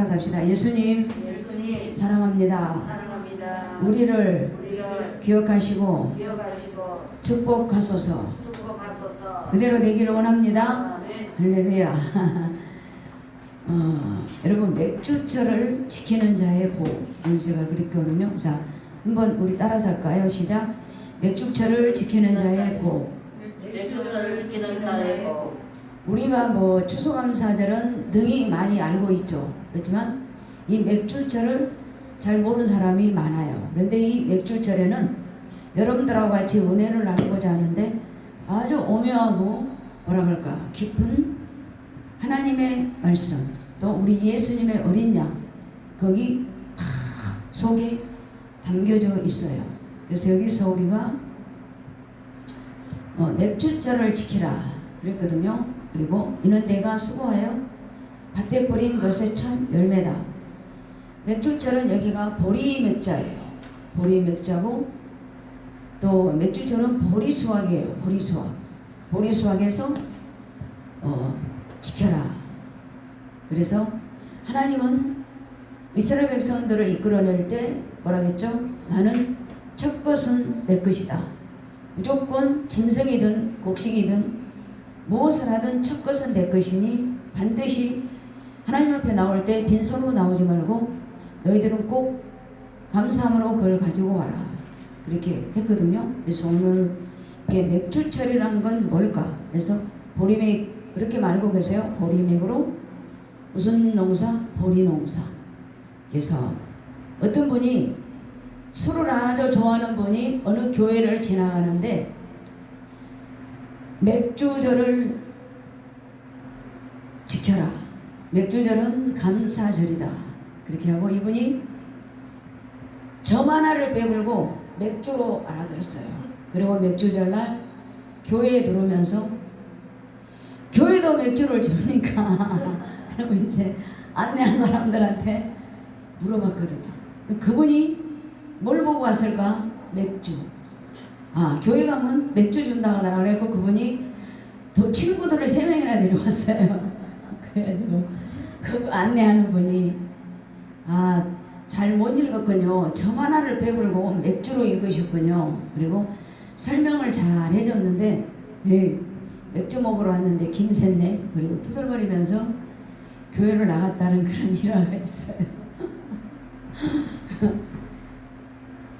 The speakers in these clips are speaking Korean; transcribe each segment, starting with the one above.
따라서 합시다. 예수님, 사랑합니다. 우리를 기억하시고 축복하소서. 그대로 되기를 원합니다. 할렐루야. 여러분, 맥주철을 지키는 자의 복, 오늘 제가 그랬거든요. 자, 한번 우리 따라서 할까요? 시작. 맥주철을 지키는 자의 복. 맥주철을 지키는 자의 복. 우리가 뭐 추수감사절은 능히 많이 알고 있죠. 그렇지만 이 맥주철을 잘 모르는 사람이 많아요. 그런데 이 맥주철에는 여러분들하고 같이 은혜를 나누고자 하는데 아주 오묘하고 뭐라 그럴까 깊은 하나님의 말씀, 또 우리 예수님의 어린 양, 거기 속에 담겨져 있어요. 그래서 여기서 우리가 맥주철을 지키라 그랬거든요. 그리고 이는 내가 수고하여 밭에 뿌린 것의 첫 열매다. 맥주철은 여기가 보리맥자예요. 보리맥자고, 또 맥주철은 보리수확이에요. 보리수확. 보리수확에서 지켜라. 그래서 하나님은 이스라엘 백성들을 이끌어낼 때 뭐라겠죠? 나는 첫 것은 내 것이다. 무조건 짐승이든 곡식이든 무엇을 하든 첫 것은 내 것이니 반드시 하나님 앞에 나올 때 빈손으로 나오지 말고 너희들은 꼭 감사함으로 그걸 가지고 와라. 그렇게 했거든요. 그래서 오늘 이게 맥주철이라는 건 뭘까? 그래서 보리맥 그렇게 말고 계세요. 보리맥으로 무슨 농사? 보리농사. 그래서 어떤 분이 술을 아주 좋아하는 분이 어느 교회를 지나가는데 맥주절을 지켜라. 맥주절은 감사절이다. 그렇게 하고 이분이 점 하나를 빼불고 맥주로 알아들었어요. 그리고 맥주절날 교회에 들어오면서 교회도 맥주를 줍니까? 그리고 이제 안내한 사람들한테 물어봤거든요. 그분이 뭘 보고 왔을까? 맥주. 교회 가면 맥주 준다고 하더라고. 그래서 그분이 또 친구들을 3명이나 데려왔어요. 그래가지고 그 안내하는 분이 잘 못 읽었군요. 점 하나를 빼불고 맥주로 읽으셨군요. 그리고 설명을 잘 해줬는데 맥주 먹으러 왔는데 김샜네. 그리고 투덜거리면서 교회를 나갔다는 그런 일화가 있어요.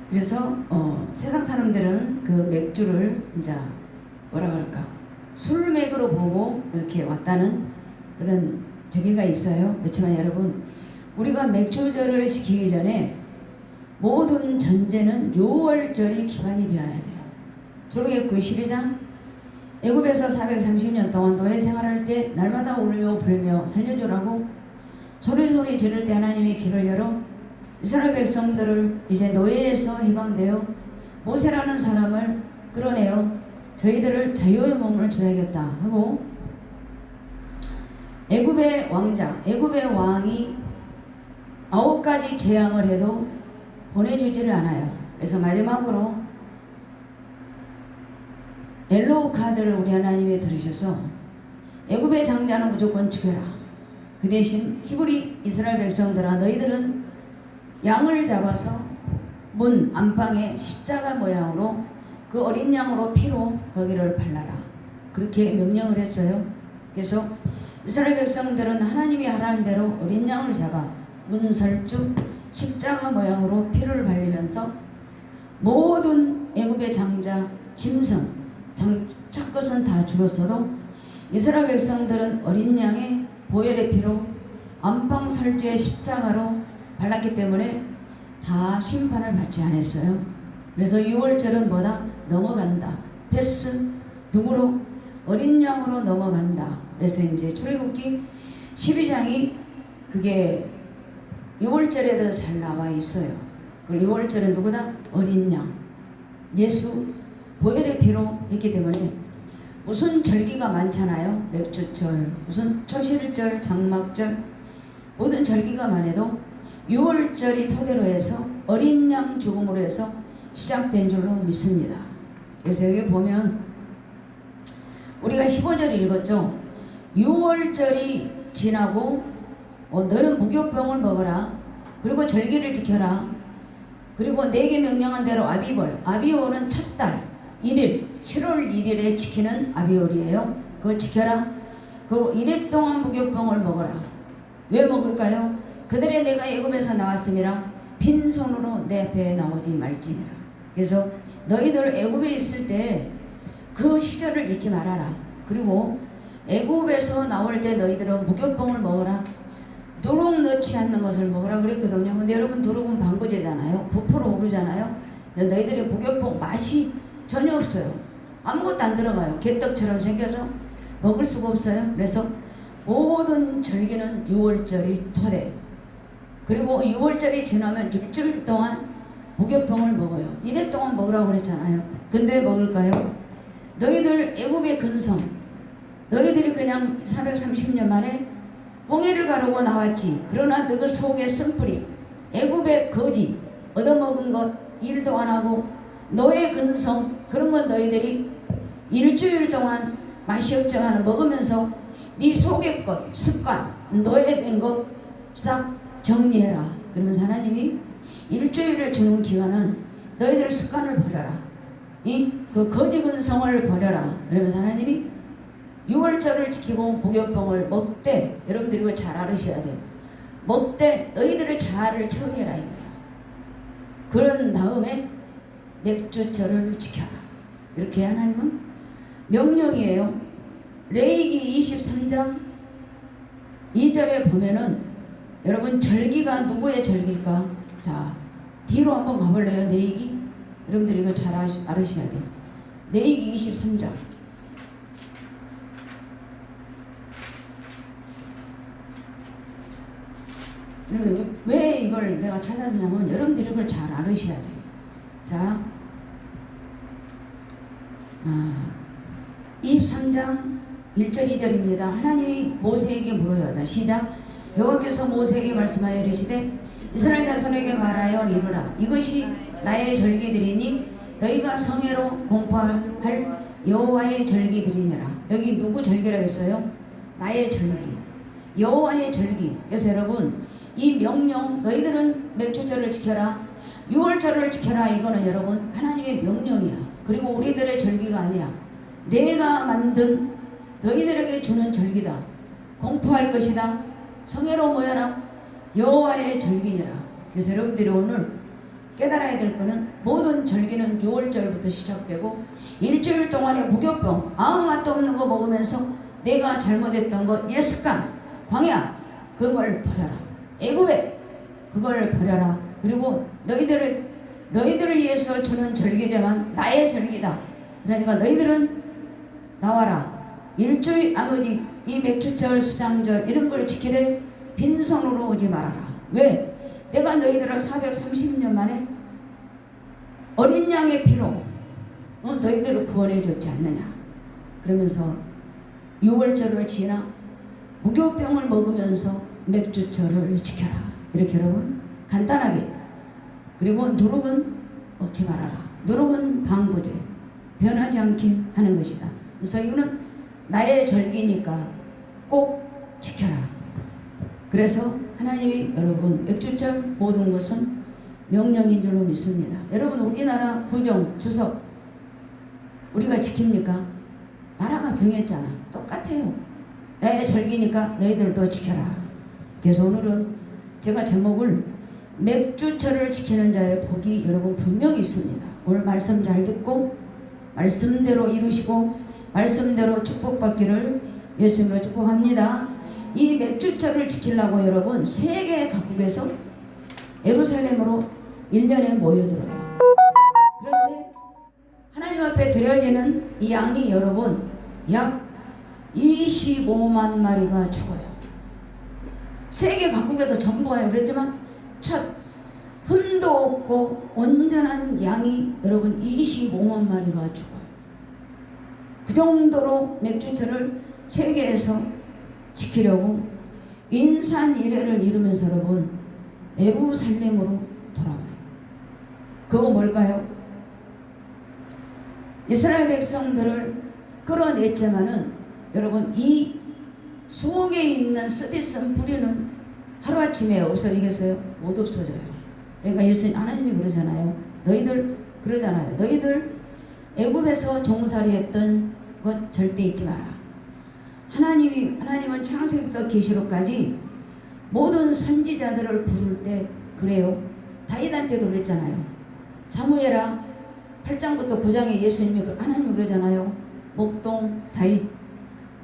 그래서 세상 사람들은 그 맥주를 이제 뭐라 그럴까 술맥으로 보고 이렇게 왔다는 그런 저기가 있어요. 그렇지만 여러분, 우리가 맥주절을 지키기 전에 모든 전제는 6월절이 기반이 되어야 돼요. 출애굽기 12장 애굽에서 430년 동안 노예 생활할 때 날마다 울며 불며 살려주라고 소리 지를 때 하나님이 길을 열어 이스라엘 백성들을 이제 노예에서 해방되어 모세라는 사람을 끌어내어 저희들을 자유의 몸을 줘야겠다 하고 애굽의 왕이 9가지 재앙을 해도 보내주지를 않아요. 그래서 마지막으로 옐로우 카드를 우리 하나님이 들으셔서 애굽의 장자는 무조건 죽여라. 그 대신 히브리 이스라엘 백성들아, 너희들은 양을 잡아서 문 안방에 십자가 모양으로 그 어린 양으로 피로 거기를 발라라. 그렇게 명령을 했어요. 그래서 이스라엘 백성들은 하나님이 하라는 대로 어린 양을 잡아 문설주 십자가 모양으로 피를 발리면서 모든 애굽의 장자, 짐승, 첫 것은 다 죽었어도 이스라엘 백성들은 어린 양의 보혈의 피로 안방 설주의 십자가로 발랐기 때문에 다 심판을 받지 않았어요. 그래서 6월절은 뭐다? 넘어간다. 패스 누구로? 어린 양으로 넘어간다. 그래서 이제 출애굽기 12장이 그게 6월절에도 잘 나와 있어요. 그리고 6월절은 누구다? 어린 양. 예수 보혈의 피로 했기 때문에 무슨 절기가 많잖아요. 맥주절, 무슨 초실절, 장막절, 모든 절기가 많아도 6월절이 토대로 해서 어린 양 죽음으로 해서 시작된 줄로 믿습니다. 그래서 여기 보면 우리가 15절 읽었죠. 6월절이 지나고 너는 무교병을 먹어라. 그리고 절기를 지켜라. 그리고 내게 명령한 대로 아비벌, 아비월은 첫 달 1일 7월 1일에 지키는 아비월이에요. 그거 지켜라. 그리고 이래 동안 무교병을 먹어라. 왜 먹을까요? 그들의 내가 애굽에서 나왔음이라 빈손으로 내 앞에 나오지 말지니라. 그래서 너희들 애굽에 있을 때 그 시절을 잊지 말아라. 그리고 애굽에서 나올 때 너희들은 무교병을 먹어라. 누룩 넣지 않는 것을 먹으라 그랬거든요. 근데 여러분 누룩은 방부제잖아요. 부풀어 오르잖아요. 너희들의 무교병 맛이 전혀 없어요. 아무것도 안 들어가요. 개떡처럼 생겨서 먹을 수가 없어요. 그래서 모든 절기는 6월절이 토대. 그리고 6월절이 지나면 6주일 동안 무교병을 먹어요. 이래 동안 먹으라고 그랬잖아요. 근데 먹을까요? 너희들 애굽의 근성, 너희들이 그냥 430년 만에 홍해를 가르고 나왔지. 그러나 너희 속에 쓴뿌리, 애굽의 거지, 얻어먹은 것 일도 안 하고 너의 근성 그런 건 너희들이 일주일 동안 맛이 없지만 먹으면서 네 속의 것, 습관, 노예된 것 싹 정리해라. 그러면서 하나님이 일주일을 주는 기간은 너희들 습관을 버려라. 그 거지 근성을 버려라. 그러면서 하나님이 6월절을 지키고 무교병을 먹되, 여러분들이 이걸 잘 알으셔야 돼요. 먹되 너희들의 자아를 처리해라 이거예요. 그런 다음에 맥주절을 지켜라. 이렇게 하나님은 명령이에요. 레위기 23장 2절에 보면은 여러분 절기가 누구의 절기일까? 자, 뒤로 한번 가볼래요? 레위기? 여러분들이 이거 잘 알으셔야 돼요. 레위기 23장. 왜 이걸 내가 찾았냐면 여러분들이 이걸 잘 알으셔야 돼요. 자, 23장 1절 2절입니다. 하나님이 모세에게 물어요. 자, 시작. 여호와께서 모세에게 말씀하여 이르시되 이스라엘 자손에게 말하여 이르라. 이것이 나의 절기들이니 너희가 성회로 공포할 여호와의 절기들이니라. 여기 누구 절기라고 했어요? 나의 절기, 여호와의 절기. 그래서 여러분 이 명령, 너희들은 맥주절을 지켜라, 6월절을 지켜라, 이거는 여러분 하나님의 명령이야. 그리고 우리들의 절기가 아니야. 내가 만든 너희들에게 주는 절기다. 공포할 것이다. 성회로 모여라. 여호와의 절기니라. 그래서 여러분들이 오늘 깨달아야 될 거는 모든 절기는 6월절부터 시작되고 일주일 동안의 무교병, 아무 맛도 없는 거 먹으면서 내가 잘못했던 거, 옛 습관, 광야, 그걸 버려라. 애굽에 그걸 버려라. 그리고 너희들을 위해서 주는 절기지만 나의 절기다. 그러니까 너희들은 나와라. 일주일 아버지 이 맥주절, 수장절 이런 걸 지키되 빈손으로 오지 말아라. 왜? 내가 너희들을 430년 만에 어린 양의 피로 너희들을 구원해 줬지 않느냐. 그러면서 6월절을 지나 무교병을 먹으면서 맥주절을 지켜라. 이렇게 여러분 간단하게. 그리고 누룩은 먹지 말아라. 누룩은 방부제, 변하지 않게 하는 것이다. 그래서 이거는 나의 절기니까 꼭 지켜라. 그래서 하나님이 여러분 맥주절 모든 것은 명령인 줄로 믿습니다. 여러분 우리나라 구정, 추석 우리가 지킵니까? 나라가 정했잖아. 똑같아요. 나의 절기니까 너희들도 지켜라. 그래서 오늘은 제가 제목을 맥주절을 지키는 자의 복이 여러분 분명히 있습니다. 오늘 말씀 잘 듣고 말씀대로 이루시고 말씀대로 축복받기를 예수님으로 축복합니다. 이 맥주절을 지키려고 여러분 세계 각국에서 예루살렘으로 1년에 모여들어요. 그런데 하나님 앞에 드려지는 이 양이 여러분 약 25만 마리가 죽어요. 세계 각국에서 전부 와요. 그랬지만 첫 흠도 없고 온전한 양이 여러분 25만 마리가 죽어요. 그 정도로 맥주절을 세계에서 지키려고 인산 이래를 이루면서 여러분 예루살렘으로 돌아와요. 그거 뭘까요? 이스라엘 백성들을 끌어냈지만은 여러분 이 속에 있는 쓰디쓴 뿌리는 하루아침에 없어지겠어요? 못 없어져요. 그러니까 예수님 하나님이 그러잖아요. 너희들 그러잖아요. 너희들 애굽에서 종살이 했던 것 절대 잊지 마라. 하나님은 창세기부터 계시록까지 모든 선지자들을 부를 때 그래요. 다윗한테도 그랬잖아요. 사무엘아 8장부터 9장에 예수님이 하나님이 그러잖아요. 목동 다윗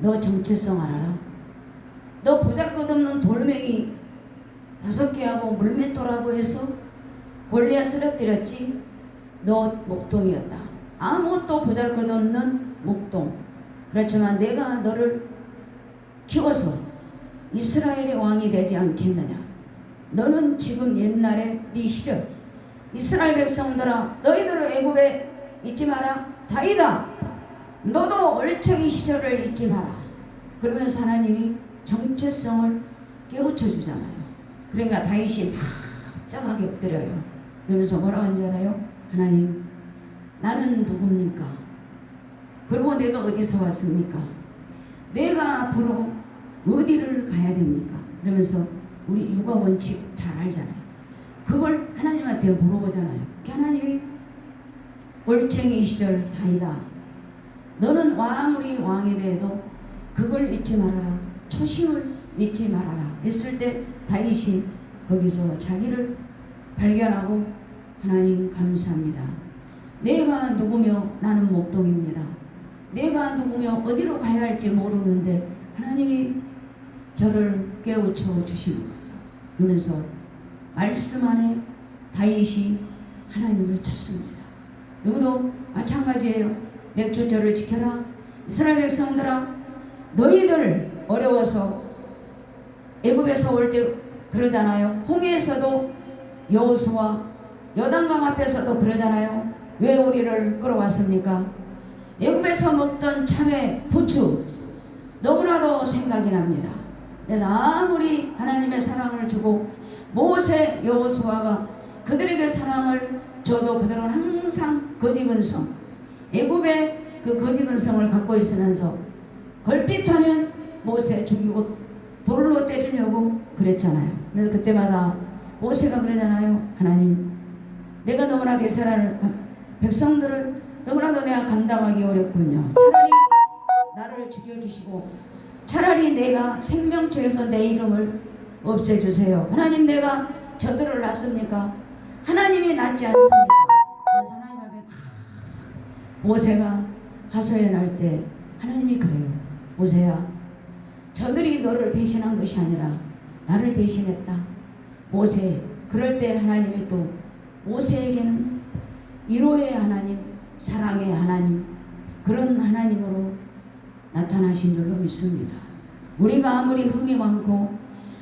너 정체성 알아라. 너 보잘것없는 돌멩이 5개하고 물맷돌하고 해서 골리앗 쓰러뜨렸지. 너 목동이었다. 아무것도 보잘것없는 목동. 그렇지만 내가 너를 키워서 이스라엘의 왕이 되지 않겠느냐. 너는 지금 옛날에 네 시절 이스라엘 백성들아 너희들을 애굽에 잊지 마라. 다윗아 너도 얼척이 시절을 잊지 마라. 그러면서 하나님이 정체성을 깨우쳐 주잖아요. 그러니까 다윗이 납작하게 엎드려요. 그러면서 뭐라고 하는지 알아요? 하나님 나는 누굽니까? 그리고 내가 어디서 왔습니까? 내가 앞으로 어디를 가야 됩니까? 그러면서 우리 육아 원칙 잘 알잖아요. 그걸 하나님한테 물어보잖아요. 하나님이 올챙이 시절 다이다. 너는 아무리 왕이 돼도 그걸 잊지 말아라. 초심을 잊지 말아라. 했을 때 다윗이 거기서 자기를 발견하고 하나님 감사합니다. 내가 누구며 나는 목동입니다. 내가 누구며 어디로 가야 할지 모르는데 하나님이 저를 깨우쳐 주시는 거예요. 그러면서 말씀 안에 다윗이 하나님을 찾습니다. 여기도 마찬가지예요. 맥주절을 지켜라. 이스라엘 백성들아 너희들 어려워서 애굽에서 올 때 그러잖아요. 홍해에서도 여호수아 요단강 앞에서도 그러잖아요. 왜 우리를 끌어왔습니까? 애굽에서 먹던 참외 부추 너무나도 생각이 납니다. 그래서 아무리 하나님의 사랑을 주고 모세 여호수아가 그들에게 사랑을 줘도 그들은 항상 거지근성 애굽의 그 거지근성을 갖고 있으면서 걸핏하면 모세 죽이고 돌로 때리려고 그랬잖아요. 그래서 그때마다 모세가 그러잖아요. 하나님 내가 너무나 이스라엘 백성들을 너무나도 내가 감당하기 어렵군요. 차라리 나를 죽여주시고 차라리 내가 생명책에서 내 이름을 없애주세요. 하나님 내가 저들을 낳습니까? 하나님이 낳지 않습니까? 그래서 하나님 앞에 모세가 하소연할 때 하나님이 그래요. 모세야 저들이 너를 배신한 것이 아니라 나를 배신했다. 모세 그럴 때 하나님이 또 모세에게는 위로의 하나님 사랑의 하나님 그런 하나님으로 나타나신 줄로 믿습니다. 우리가 아무리 흠이 많고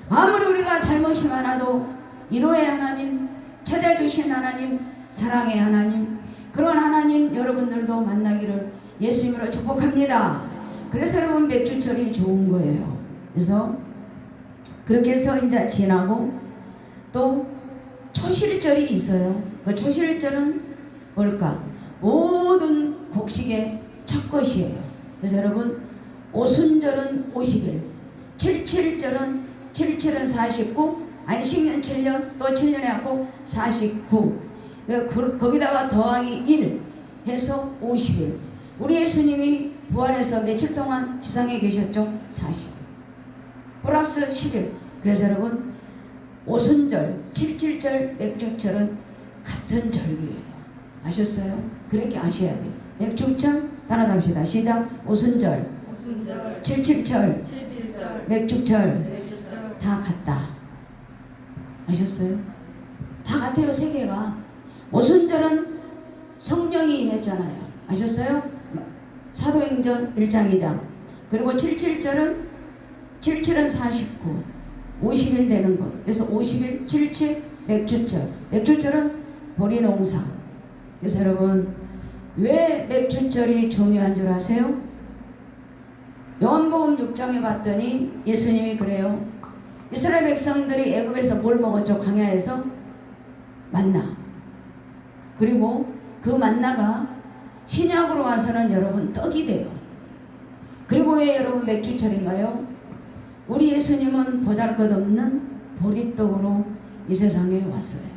아무리 우리가 잘못이 많아도 위로의 하나님 찾아주신 하나님 사랑의 하나님 그런 하나님 여러분들도 만나기를 예수님으로 축복합니다. 그래서 여러분 맥주철이 좋은 거예요. 그래서 그렇게 해서 이제 지나고 또 초실절이 있어요. 그 초실절은 뭘까? 모든 곡식의 첫 것이에요. 그래서 여러분 오순절은 50일 77절은 77은 49 안식년 7년 또 7년에 하고 49 거기다가 더하기 1 해서 50일 우리 예수님이 부활해서 며칠 동안 지상에 계셨죠? 40 플러스 10일 그래서 여러분 오순절 77절 맥주철은 같은 절기예요. 아셨어요? 그렇게 아셔야 돼요. 맥주철 따라갑시다. 시작. 오순절 77절 맥주철 다 같다. 아셨어요? 다 같아요. 세 개가. 오순절은 성령이 임했잖아요. 아셨어요? 사도행전 1장 2장 그리고 77절은 77은 49 50일 되는 것. 그래서 50일 77 맥주철 맥주철은 보리농사. 그래서 여러분 왜 맥주철이 중요한 줄 아세요? 요한복음 6장에 봤더니 예수님이 그래요. 이스라엘 백성들이 애굽에서 뭘 먹었죠? 광야에서 만나. 그리고 그 만나가 신약으로 와서는 여러분 떡이 돼요. 그리고 왜 여러분 맥주철인가요? 우리 예수님은 보잘것없는 보리떡으로 이 세상에 왔어요.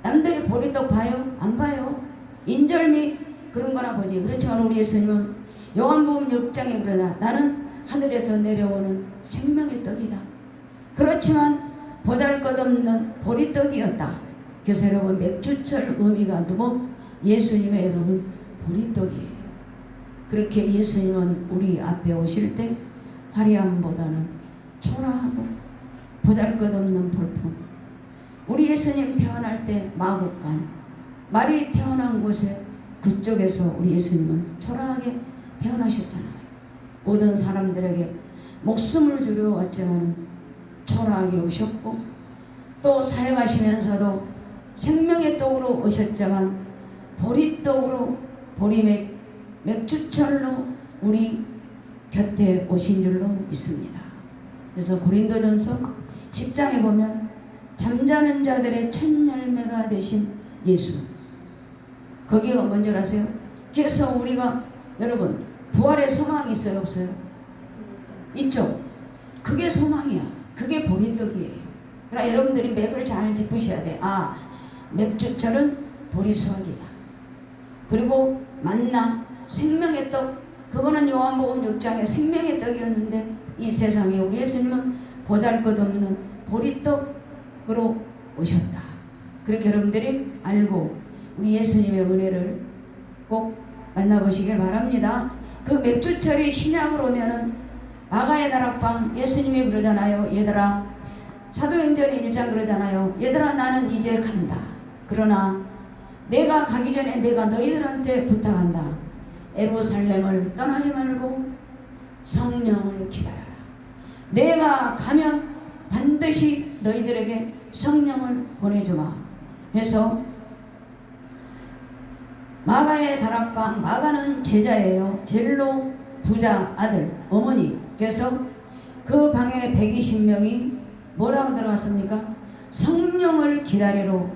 남들이 보리떡 봐요? 안 봐요. 인절미 그런 거나 보지. 그렇지만 우리 예수님은 요한복음 6장에 그러나 나는 하늘에서 내려오는 생명의 떡이다. 그렇지만 보잘것없는 보리떡이었다. 그래서 여러분 맥주철 의미가 누구? 예수님의 여러분 보리떡이에요. 그렇게 예수님은 우리 앞에 오실 때 화려함보다는 초라하고 보잘것없는 볼품. 우리 예수님 태어날 때 마국간 말이 태어난 곳에 그쪽에서 우리 예수님은 초라하게 태어나셨잖아요. 모든 사람들에게 목숨을 주려 왔지만 초라하게 오셨고 또 사역하시면서도 생명의 떡으로 오셨지만 보리떡으로 맥주철로 우리 곁에 오신 줄로 믿습니다. 그래서 고린도전서 10장에 보면 잠자는 자들의 첫 열매가 되신 예수, 거기가 뭔지 아세요? 그래서 우리가 여러분 부활의 소망이 있어요 없어요? 있죠? 그게 소망이야. 그게 보리떡이에요. 그러니까 여러분들이 맥을 잘 짚으셔야 돼. 아, 맥주철은 보리수확이다. 그리고 만나 생명의 떡, 그거는 요한복음 6장에 생명의 떡이었는데 이 세상에 우리 예수님은 보잘것없는 보리떡으로 오셨다. 그렇게 여러분들이 알고 우리 예수님의 은혜를 꼭 만나보시길 바랍니다. 그 맥주철이 신약으로 오면은 마가의 다락방 예수님이 그러잖아요. 얘들아, 사도행전 1장 그러잖아요. 얘들아 나는 이제 간다. 그러나 내가 가기 전에 내가 너희들한테 부탁한다. 예루살렘을 떠나지 말고 성령을 기다려라. 내가 가면 반드시 너희들에게 성령을 보내주마. 해서 마가의 다락방, 마가는 제자예요. 젤로 부자 아들 어머니. 그래서 그 방에 120명이 뭐라고 들어갔습니까? 성령을 기다리러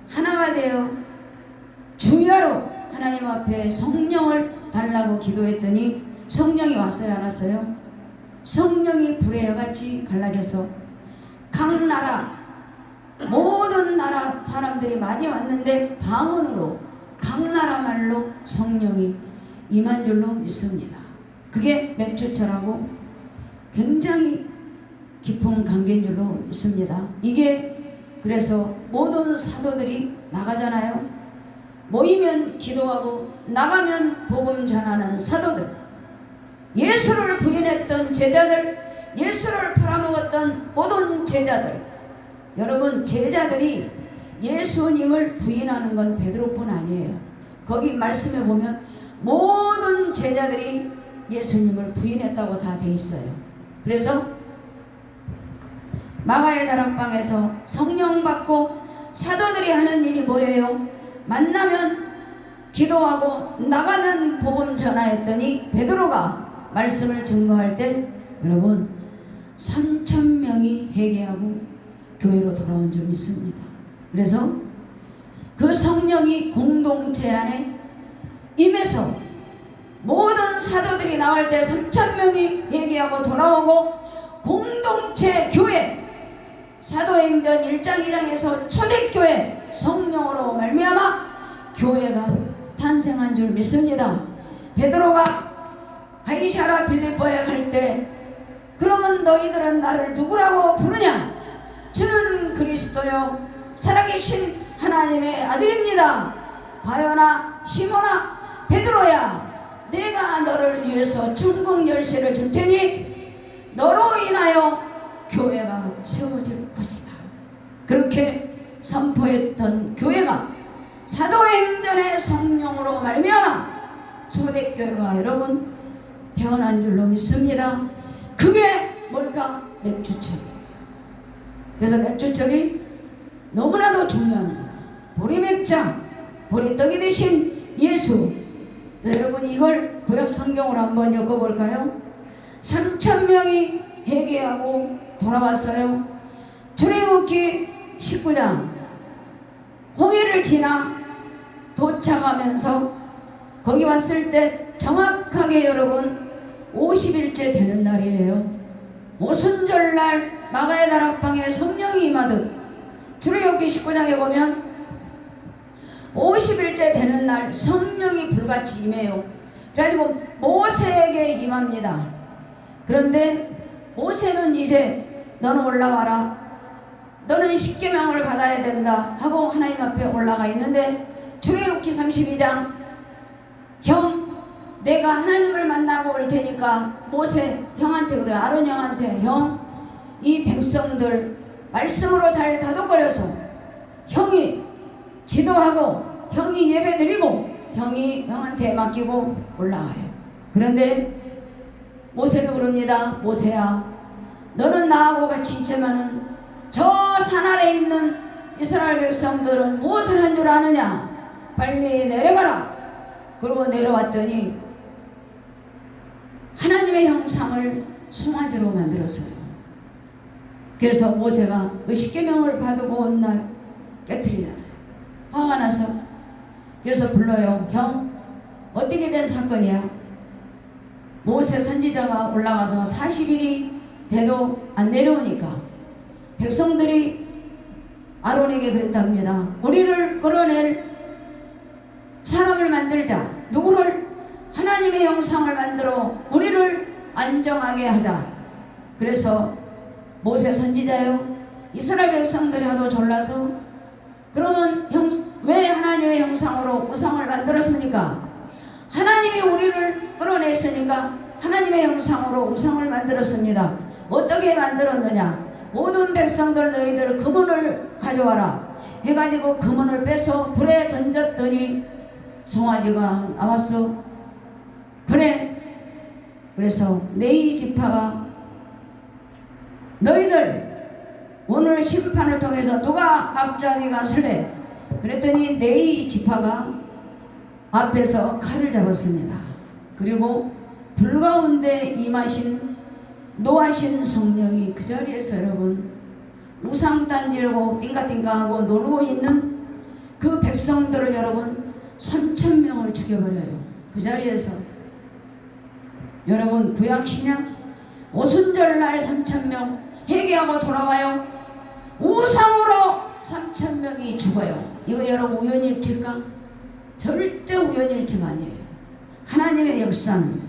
하나가 되어 주야로 하나님 앞에 성령을 달라고 기도했더니 성령이 왔어요 안 왔어요? 성령이 불의 여같이 갈라져서 각 나라 모든 나라 사람들이 많이 왔는데 방언으로 각 나라 말로 성령이 임한 줄로 믿습니다. 그게 맥주철하고 굉장히 깊은 관계인 줄로 믿습니다. 이게 그래서 모든 사도들이 나가잖아요. 모이면 기도하고 나가면 복음 전하는 사도들, 예수를 부인했던 제자들, 예수를 팔아먹었던 모든 제자들. 여러분 제자들이 예수님을 부인하는 건 베드로뿐 아니에요. 거기 말씀에 보면 모든 제자들이 예수님을 부인했다고 다 돼 있어요. 그래서 마가의 다락방에서 성령 받고 사도들이 하는 일이 뭐예요? 만나면 기도하고 나가면 복음 전하였더니 베드로가 말씀을 증거할 때 여러분 3,000명이 회개하고 교회로 돌아온 줄 믿습니다. 그래서 그 성령이 공동체 안에 임해서 모든 사도들이 나갈 때 3,000명이 회개하고 돌아오고 공동체 교회, 사도행전 1장 2장에서 초대교회 성령으로 말미암아 교회가 탄생한 줄 믿습니다. 베드로가 가이사랴 빌립보에 갈 때 그러면 너희들은 나를 누구라고 부르냐? 주는 그리스도요 살아계신 하나님의 아들입니다. 바요나 시몬아 베드로야, 내가 너를 위해서 천국 열쇠를 줄 테니 너로 인하여 교회가 세워질 것이다. 그렇게 선포했던 교회가 사도행전의 성령으로 말미암아 초대교회가 여러분 태어난 줄로 믿습니다. 그게 뭘까? 맥주철이에요. 그래서 맥주철이 너무나도 중요한 거예요. 보리맥자, 보리떡이 되신 예수. 여러분 이걸 구약 성경으로 한번 읽어볼까요? 3,000명이 회개하고 돌아왔어요. 출애굽기 19장 홍해를 지나 도착하면서 거기 왔을 때 정확하게 여러분 50일째 되는 날이에요. 오순절날 마가의 다락방에 성령이 임하듯 출애굽기 19장에 보면 50일째 되는 날 성령이 불같이 임해요. 그래가지고 모세에게 임합니다. 그런데 모세는 이제 너는 올라와라, 너는 십계명을 받아야 된다 하고 하나님 앞에 올라가 있는데 출애굽기 32장 형 내가 하나님을 만나고 올 테니까 모세 형한테 그래, 아론 형한테 형 이 백성들 말씀으로 잘 다독거려서 형이 지도하고 형이 예배 드리고 형이 형한테 맡기고 올라가요. 그런데 모세는 그럽니다. 모세야 너는 나하고 같이 있지만은 저 산 아래 있는 이스라엘 백성들은 무엇을 한 줄 아느냐, 빨리 내려가라. 그리고 내려왔더니 하나님의 형상을 송아지로 만들었어요. 그래서 모세가 그 십계명을 받고 온 날 깨트리잖아요. 화가 나서 그래서 불러요. 형 어떻게 된 사건이야? 모세 선지자가 올라가서 40일이 돼도 안 내려오니까 백성들이 아론에게 그랬답니다. 우리를 끌어낼 사람을 만들자. 누구를? 하나님의 형상을 만들어 우리를 안정하게 하자. 그래서 모세 선지자요, 이스라엘 백성들이 하도 졸라서 그러면 왜 하나님의 형상으로 우상을 만들었습니까? 하나님이 우리를 끌어냈으니까 하나님의 형상으로 우상을 만들었습니다. 어떻게 만들었느냐? 모든 백성들 너희들 금은을 가져와라 해가지고 금은을 빼서 불에 던졌더니 송아지가 나왔어. 그래서 레위 지파가 너희들 오늘 심판을 통해서 누가 앞자리가 설래? 그랬더니 레위 지파가 앞에서 칼을 잡았습니다. 그리고 불 가운데 임하신 노하신 성령이 그 자리에서 여러분 우상 딴지르고 띵가띵가하고 놀고 있는 그 백성들을 여러분 3,000명을 죽여버려요. 그 자리에서 여러분 구약 신약 오순절날 3,000명 회개하고 돌아와요. 우상으로 3,000명이 죽어요. 이거 여러분 우연일치일까? 절대 우연일치가 아니에요. 하나님의 역사는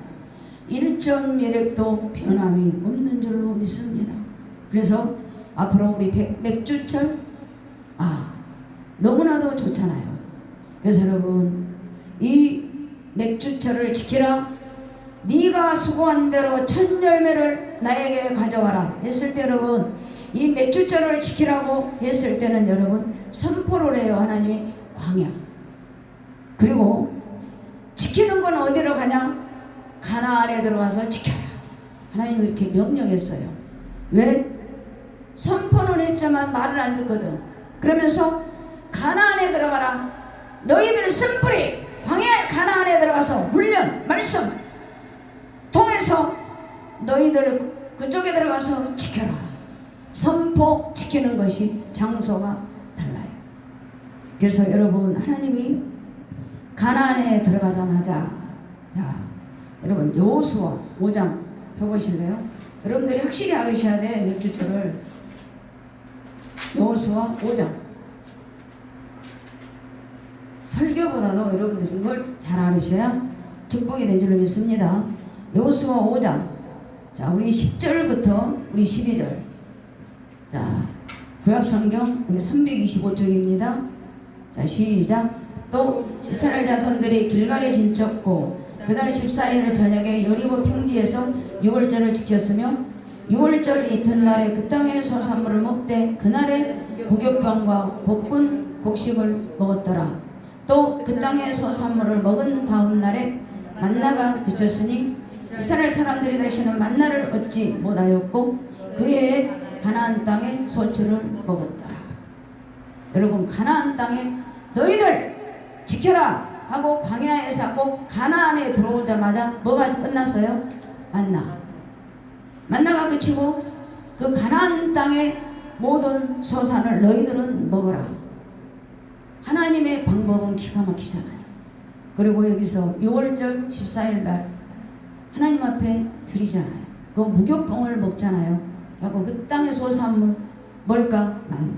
일정 미력도 변함이 없는 줄로 믿습니다. 그래서 앞으로 우리 맥주철 너무나도 좋잖아요. 그래서 여러분 이 맥주철을 지키라. 네가 수고한 대로 천 열매를 나에게 가져와라 했을 때 여러분 이 맥주철을 지키라고 했을 때는 여러분 선포를 해요. 하나님이 광야. 그리고 지키는 건 어디로 가냐? 가나안에 들어가서 지켜라. 하나님이 이렇게 명령했어요. 왜? 선포는 했지만 말을 안 듣거든. 그러면서 가나안에 들어가라. 너희들 쓴뿌리 광야 가나안에 들어가서 훈련 말씀 통해서 너희들 그쪽에 들어가서 지켜라. 선포 지키는 것이 장소가 달라요. 그래서 여러분 하나님이 가나안에 들어가자마자 여러분 여호수아 5장 펴보실래요? 여러분들이 확실히 알으셔야 돼. 맥주철을 여호수아 5장 설교보다도 여러분들이 이걸 잘 알으셔야 축복이 된 줄로 믿습니다. 여호수아 5장 우리 10절부터 우리 12절 구약성경 우리 325쪽입니다. 시작. 또 이스라엘 자손들이 길갈에 진쳤고 그달 14일 저녁에 여리고 평지에서 유월절을 지켰으며 유월절 이튿날에 그 땅의 소산물을 먹되 그날에 무교병과 복군 곡식을 먹었더라. 또 그 땅의 소산물을 먹은 다음 날에 만나가 그쳤으니 이스라엘 사람들이 다시는 만나를 얻지 못하였고 그 해에 가나안 땅에 소출을 먹었다. 여러분 가나안 땅에 너희들 지켜라 하고 광야에서 꼭 가나안에 들어오자마자 뭐가 끝났어요? 만나가 그치고 그 가나안 땅의 모든 소산을 너희들은 먹어라. 하나님의 방법은 기가 막히잖아요. 그리고 여기서 6월절 14일 날 하나님 앞에 드리잖아요. 그 무교병을 먹잖아요. 그리고 그 땅의 소산물 뭘까? 만나.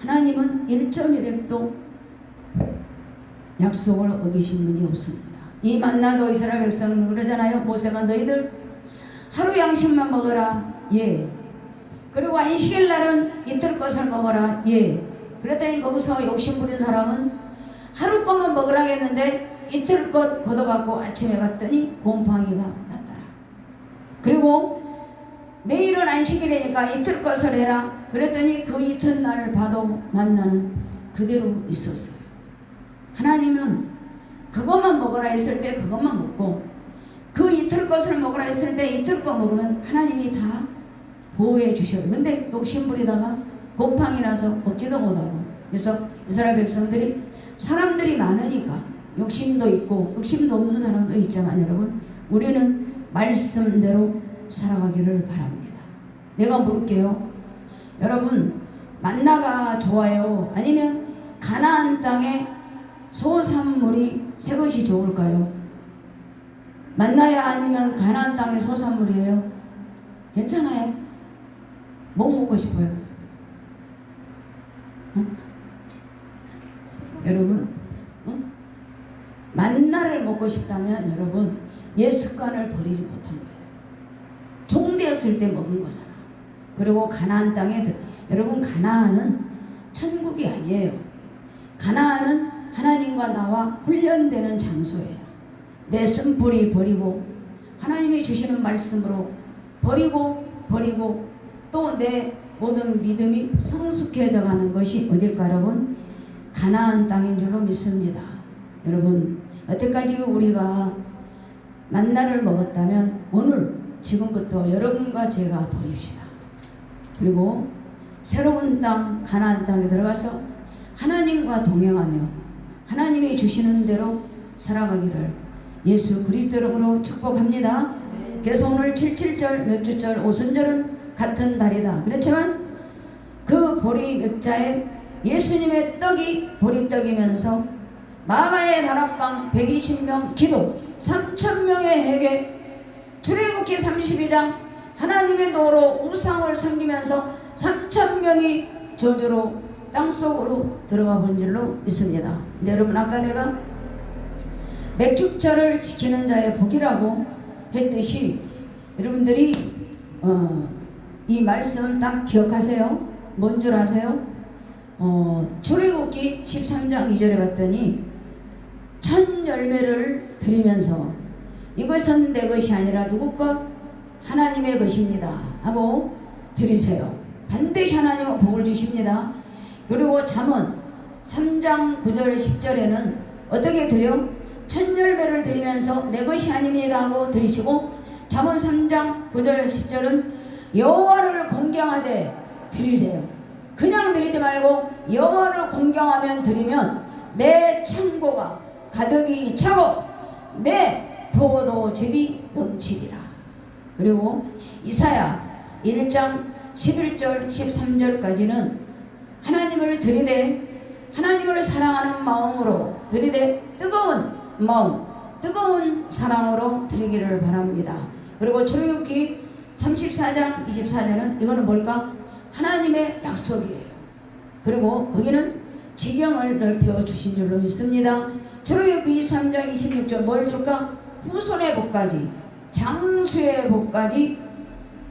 하나님은 1.1획도 약속을 어기신 분이 없습니다. 이 만나도 이스라엘 백성은 그러잖아요. 모세가 너희들 하루 양식만 먹어라. 예. 그리고 안식일 날은 이틀 것을 먹어라. 예. 그랬더니 거기서 욕심부린 사람은 하루 것만 먹으라 했는데 이틀 것 걷어갖고 아침에 봤더니 곰팡이가 났더라. 그리고 내일은 안식일이니까 이틀 것을 해라. 그랬더니 그 이튿날을 봐도 만나는 그대로 있었어요. 하나님은 그것만 먹으라 했을 때 그것만 먹고, 그 이틀 것을 먹으라 했을 때 이틀 것 먹으면 하나님이 다 보호해 주셔요. 근데 욕심부리다가 곰팡이 나서 먹지도 못하고. 그래서 이스라엘 백성들이 사람들이 많으니까 욕심도 있고 욕심도 없는 사람도 있지만 여러분, 우리는 말씀대로 살아가기를 바랍니다. 내가 물을게요. 여러분, 만나가 좋아요? 아니면 가나안 땅에 소산물이 새 것이 좋을까요? 만나야 아니면 가나안 땅의 소산물이에요? 괜찮아요? 뭐 먹고 싶어요? 여러분, 만나를 먹고 싶다면 여러분, 옛 습관을 버리지 못한 거예요. 종되었을 때 먹은 거잖아. 그리고 가나안 땅에 여러분, 가나안은 천국이 아니에요. 가나안은 하나님과 나와 훈련되는 장소예요. 내 쓴뿌리 버리고 하나님이 주시는 말씀으로 버리고 또 내 모든 믿음이 성숙해져 가는 것이 어딜까? 여러분, 가나안 땅인 줄로 믿습니다. 여러분, 여태까지 우리가 만나를 먹었다면 오늘 지금부터 여러분과 제가 버립시다. 그리고 새로운 땅 가나안 땅에 들어가서 하나님과 동행하며 하나님이 주시는 대로 살아가기를 예수 그리스도 이름으로 축복합니다. 그래서 오늘 77절, 몇 주절, 오순절은 같은 달이다. 그렇지만 그 보리 멱자에 예수님의 떡이 보리떡이면서 마가의 다락방 120명 기도 3,000명의 회개, 출애굽기 32장 하나님의 도로 우상을 섬기면서 3,000명이 저주로 땅속으로 들어가 본 줄로 믿습니다. 근데 여러분, 아까 내가 맥주절을 지키는 자의 복이라고 했듯이 여러분들이 이 말씀을 딱 기억하세요. 뭔 줄 아세요? 출애굽기 13장 2절에 봤더니 첫 열매를 드리면서 이것은 내 것이 아니라 누구 것? 하나님의 것입니다 하고 드리세요. 반드시 하나님은 복을 주십니다. 그리고 잠언 3장 9절 10절에는 어떻게 드려? 첫 열매를 드리면서 내 것이 아닙니다 하고 드리시고, 잠언 3장 9절 10절은 여호와를 공경하되 드리세요. 그냥 드리지 말고 여호와를 공경하면 드리면 내 창고가 가득히 차고 내 포도도 즙이 넘치리라. 그리고 이사야 1장 11절 13절까지는 하나님을 들이대 하나님을 사랑하는 마음으로 들이대 뜨거운 마음, 뜨거운 사랑으로 드리기를 바랍니다. 그리고 출애굽기 34장 24절은 이거는 뭘까? 하나님의 약속이에요. 그리고 거기는 지경을 넓혀 주신 줄로 믿습니다. 출애굽기 23장 26절 뭘 줄까? 후손의 복까지, 장수의 복까지,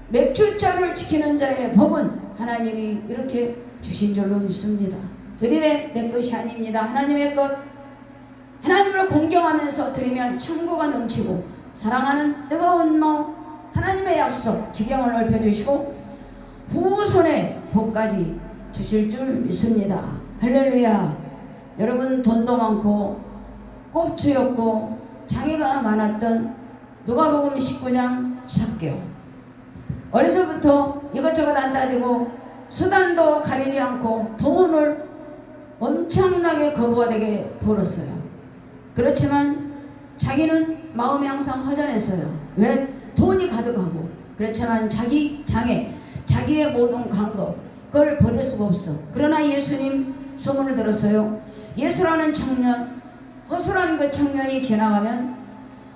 맥주자를 지키는 자의 복은 하나님이 이렇게 주신 줄로 믿습니다. 드리되 내 것이 아닙니다. 하나님의 것. 하나님을 공경하면서 드리면 창고가 넘치고 사랑하는 뜨거운 마음, 하나님의 약속, 지경을 넓혀주시고 후손의 복까지 주실 줄 믿습니다. 할렐루야. 여러분, 돈도 많고 꼽주였고 장애가 많았던 누가복음 19장 삭개오. 어려서부터 이것저것 안 따지고 수단도 가리지 않고 돈을 엄청나게 거부가 되게 벌었어요. 그렇지만 자기는 마음이 항상 허전했어요. 왜? 돈이 가득하고. 그렇지만 자기 장애, 자기의 모든 간거, 그걸 버릴 수가 없어. 그러나 예수님 소문을 들었어요. 예수라는 청년, 허술한 그 청년이 지나가면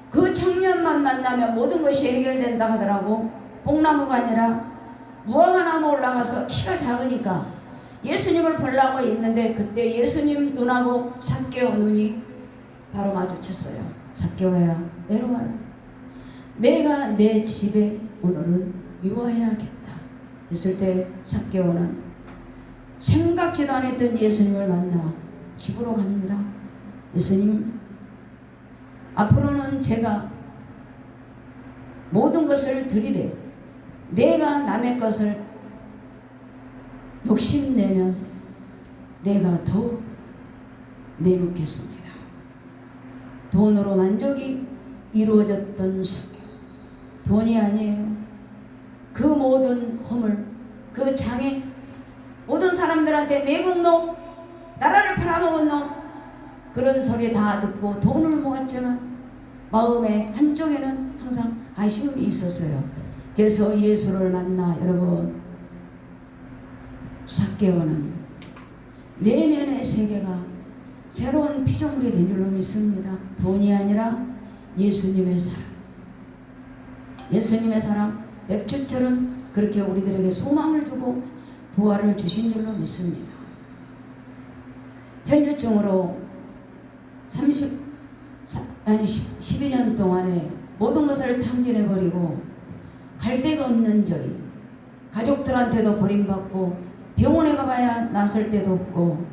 그 청년만 만나면 모든 것이 해결된다 하더라고. 뽕나무가 아니라 무화과나무 올라가서 키가 작으니까 예수님을 보려고 있는데 그때 예수님 눈하고 삭개오 눈이 바로 마주쳤어요. 삭개오야, 내려와라. 내가 내 집에 오늘은 유화해야겠다 했을 때 삭개오는 생각지도 않았던 예수님을 만나 집으로 갑니다. 예수님, 앞으로는 제가 모든 것을 드리되 내가 남의 것을 욕심내면 내가 더 내놓겠습니다. 돈으로 만족이 이루어졌던 삭개오, 돈이 아니에요. 그 모든 허물, 그 장애, 모든 사람들한테 매국노, 나라를 팔아먹은 놈, 그런 소리 다 듣고 돈을 모았지만 마음의 한쪽에는 항상 아쉬움이 있었어요. 그래서 예수를 만나 여러분, 삭개오는 내면의 세계가 새로운 피조물이 된 줄로 믿습니다. 돈이 아니라 예수님의 사랑, 예수님의 사랑. 맥주처럼 그렇게 우리들에게 소망을 주고 부활을 주신 줄로 믿습니다. 혈류증으로 12년 동안에 모든 것을 탕진해버리고 갈 데가 없는 저희, 가족들한테도 버림받고 병원에 가봐야 나설 데도 없고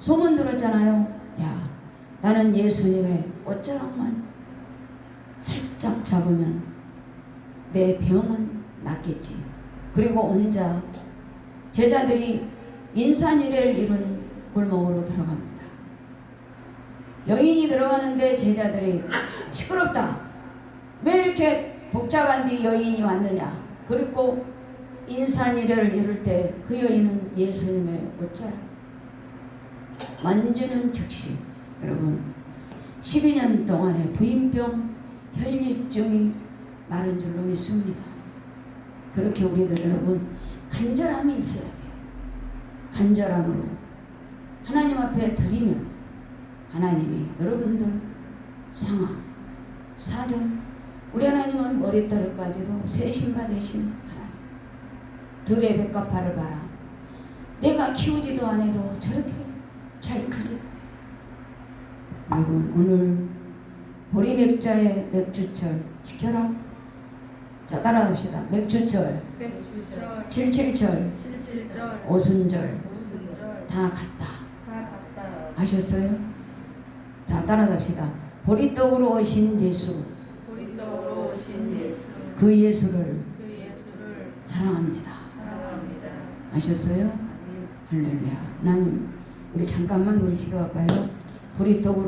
소문 들었잖아요. 야, 나는 예수님의 옷자락만 살짝 잡으면 내 병은 낫겠지. 그리고 혼자 제자들이 인산유래를 이룬 골목으로 들어갑니다. 여인이 들어가는데 제자들이 시끄럽다. 왜 이렇게 복잡한 데 여인이 왔느냐. 그리고 인산유래를 이룰 때 그 여인은 예수님의 옷자락 만지는 즉시 여러분 12년 동안의 부인병 혈류증이 마른 줄로 믿습니다. 그렇게 우리들 여러분 간절함이 있어야 돼요. 간절함으로 하나님 앞에 드리면 하나님이 여러분들 상황, 사정, 우리 하나님은 머리털까지도 세신바 되신 하나님. 들의 백합화를 봐라. 내가 키우지도 않아도 저렇게 잘 크지. 여러분 오늘 보리맥자의 맥주철 지켜라. 자, 따라합시다. 맥주철, 77철, 오순절 다 같다 하셨어요? 자, 따라합시다. 보리떡으로 오신 예수, 그 예수를 사랑합니다. 아셨어요? 할렐루야. 하나님, 우리 잠깐만 우리 기도할까요? 보리떡으로